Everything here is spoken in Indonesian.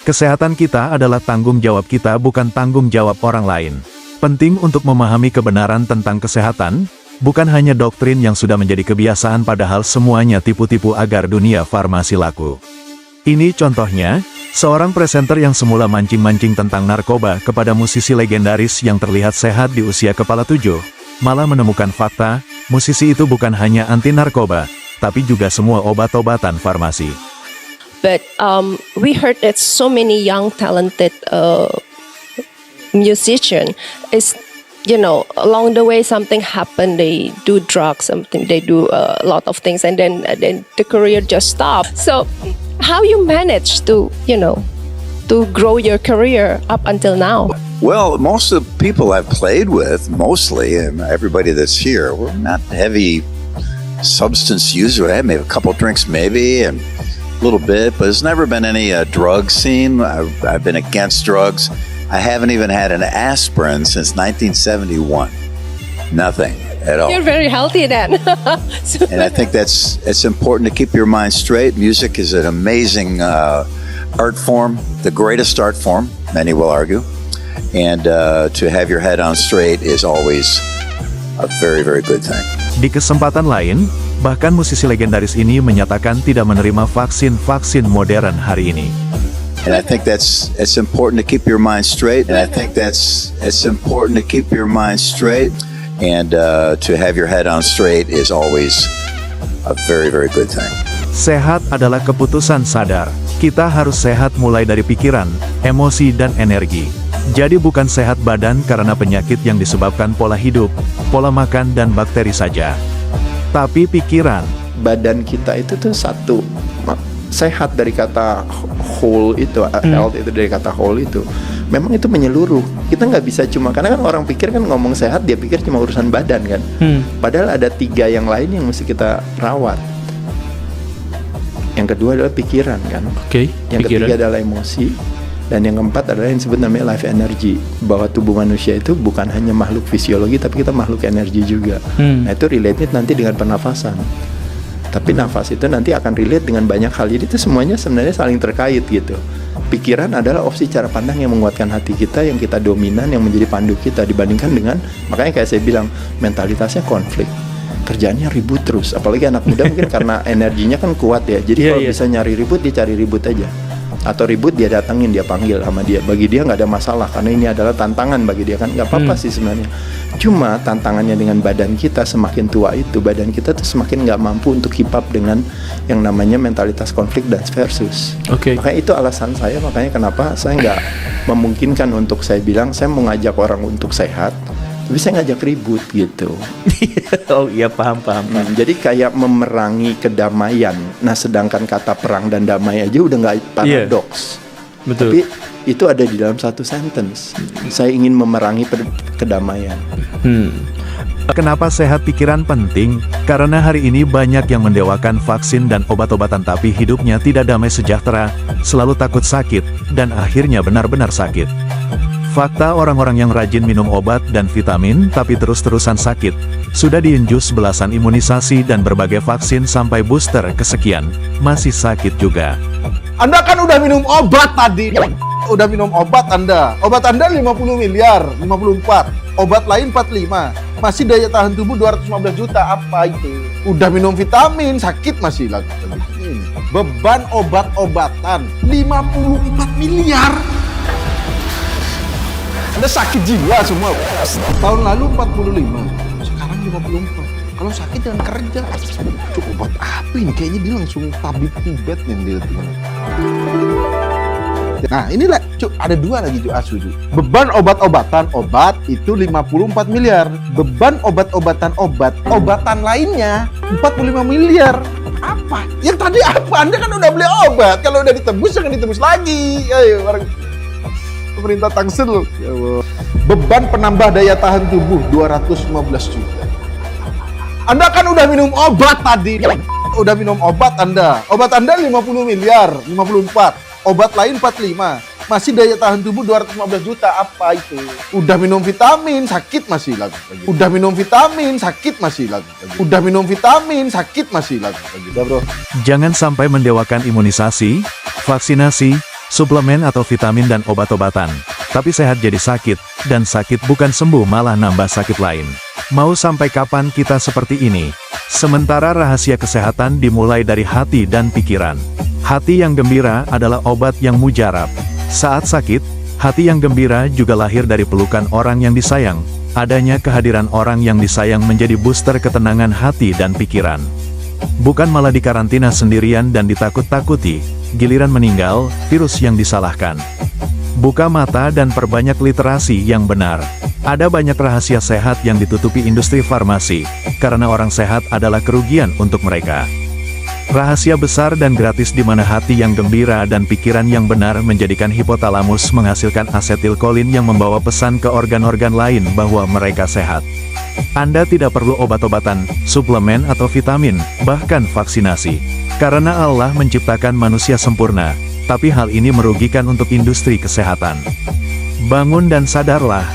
Kesehatan kita adalah tanggung jawab kita, bukan tanggung jawab orang lain. Penting untuk memahami kebenaran tentang kesehatan, bukan hanya doktrin yang sudah menjadi kebiasaan padahal semuanya tipu-tipu agar dunia farmasi laku. Ini contohnya, seorang presenter yang semula mancing-mancing tentang narkoba kepada musisi legendaris yang terlihat sehat di usia kepala 7, malah menemukan fakta, musisi itu bukan hanya anti narkoba, tapi juga semua obat-obatan farmasi. But we heard that so many young talented musician is, along the way something happened. They do drugs, something they do a lot of things, and then the career just stopped. So, how you manage to grow your career up until now? Well, most of the people I've played with, mostly, and everybody that's here, we're not heavy substance users. I maybe a couple drinks, maybe, and a little bit, but there's never been any drug scene. I've been against drugs. I haven't even had an aspirin since 1971. Nothing at all. You're very healthy then. And I think it's important to keep your mind straight. Music is an amazing art form, the greatest art form, many will argue. And to have your head on straight is always a very, very good thing. Di kesempatan lain, bahkan musisi legendaris ini menyatakan tidak menerima vaksin modern hari ini. And I think it's important to keep your mind straight. And I think it's important to keep your mind straight. And to have your head on straight is always a very, very good thing. Sehat adalah keputusan sadar. Kita harus sehat mulai dari pikiran, emosi, dan energi. Jadi bukan sehat badan karena penyakit yang disebabkan pola hidup, pola makan, dan bakteri saja. Tapi pikiran. Badan kita itu tuh satu. Sehat dari kata whole itu, health itu dari kata whole itu. Memang itu menyeluruh. Kita nggak bisa cuma, karena kan orang pikir kan ngomong sehat, dia pikir cuma urusan badan kan. Padahal ada 3 yang lain yang mesti kita rawat. Yang kedua adalah pikiran kan. Yang ketiga adalah emosi. Dan yang keempat adalah yang disebut namanya life energy. Bahwa tubuh manusia itu bukan hanya makhluk fisiologi, tapi kita makhluk energi juga. Nah itu related nanti dengan pernafasan. Tapi nafas itu nanti akan relate dengan banyak hal. Jadi itu semuanya sebenarnya saling terkait gitu. Pikiran adalah opsi cara pandang yang menguatkan hati kita, yang kita dominan, yang menjadi pandu kita. Dibandingkan dengan, makanya kayak saya bilang, mentalitasnya konflik. Kerjaannya ribut terus. Apalagi anak muda mungkin karena energinya kan kuat ya. Jadi kalau bisa nyari ribut, dia cari ribut aja. Atau ribut dia datengin, dia panggil sama dia. Bagi dia nggak ada masalah karena ini adalah tantangan bagi dia kan, nggak apa-apa sih sebenarnya. Cuma tantangannya dengan badan kita semakin tua itu, badan kita tuh semakin nggak mampu untuk keep up dengan yang namanya mentalitas konflik dan versus. Makanya itu alasan saya, makanya kenapa saya nggak memungkinkan untuk saya bilang saya mau ngajak orang untuk sehat, tapi saya ngajak ribut gitu. Oh iya, paham. Jadi kayak memerangi kedamaian. Nah sedangkan kata perang dan damai aja udah nggak paradoks. Betul. Tapi itu ada di dalam satu sentence. Saya ingin memerangi kedamaian. Kenapa sehat pikiran penting? Karena hari ini banyak yang mendewakan vaksin dan obat-obatan tapi hidupnya tidak damai sejahtera, selalu takut sakit, dan akhirnya benar-benar sakit. Fakta orang-orang yang rajin minum obat dan vitamin tapi terus-terusan sakit, sudah diinjus belasan imunisasi dan berbagai vaksin sampai booster kesekian, masih sakit juga. Anda kan udah minum obat tadi. Udah minum obat Anda. Obat Anda 50 miliar, 54. Obat lain 45. Masih daya tahan tubuh 215 juta. Apa itu? Udah minum vitamin, sakit masih lagi. Beban obat-obatan 54 miliar. Anda sakit jiwa semua. Tahun lalu 45, sekarang 54. Kalau sakit jangan kerja. Cuk, obat apa ini? Kayaknya dia langsung tabib Tibet yang dia tinggal. Nah inilah, Cuk, ada 2 lagi Cuk Asu. Beban obat-obatan obat itu 54 miliar. Beban obat-obatan obatan lainnya 45 miliar. Apa? Yang tadi apa? Anda kan udah beli obat. Kalau udah ditebus jangan ditebus lagi. Ayo bareng. Pemerintah Tangsel loh. Ya Allah. Beban penambah daya tahan tubuh 215 juta. Anda kan udah minum obat tadi. Udah minum obat Anda. Obat Anda 50 miliar, 54. Obat lain 45. Masih daya tahan tubuh 215 juta. Apa itu? Udah minum vitamin, sakit masih lagi. Udah minum vitamin, sakit masih lagi. Udah minum vitamin, sakit masih lagi. Udah, bro. Jangan sampai mendewakan imunisasi, vaksinasi, suplemen atau vitamin dan obat-obatan. Tapi sehat jadi sakit, dan sakit bukan sembuh malah nambah sakit lain. Mau sampai kapan kita seperti ini? Sementara rahasia kesehatan dimulai dari hati dan pikiran. Hati yang gembira adalah obat yang mujarab. Saat sakit, hati yang gembira juga lahir dari pelukan orang yang disayang. Adanya kehadiran orang yang disayang menjadi booster ketenangan hati dan pikiran. Bukan malah dikarantina sendirian dan ditakut-takuti, giliran meninggal, virus yang disalahkan. Buka mata dan perbanyak literasi yang benar. Ada banyak rahasia sehat yang ditutupi industri farmasi, karena orang sehat adalah kerugian untuk mereka. Rahasia besar dan gratis di mana hati yang gembira dan pikiran yang benar menjadikan hipotalamus menghasilkan asetilkolin yang membawa pesan ke organ-organ lain bahwa mereka sehat. Anda tidak perlu obat-obatan, suplemen atau vitamin, bahkan vaksinasi. Karena Allah menciptakan manusia sempurna, tapi hal ini merugikan untuk industri kesehatan. Bangun dan sadarlah,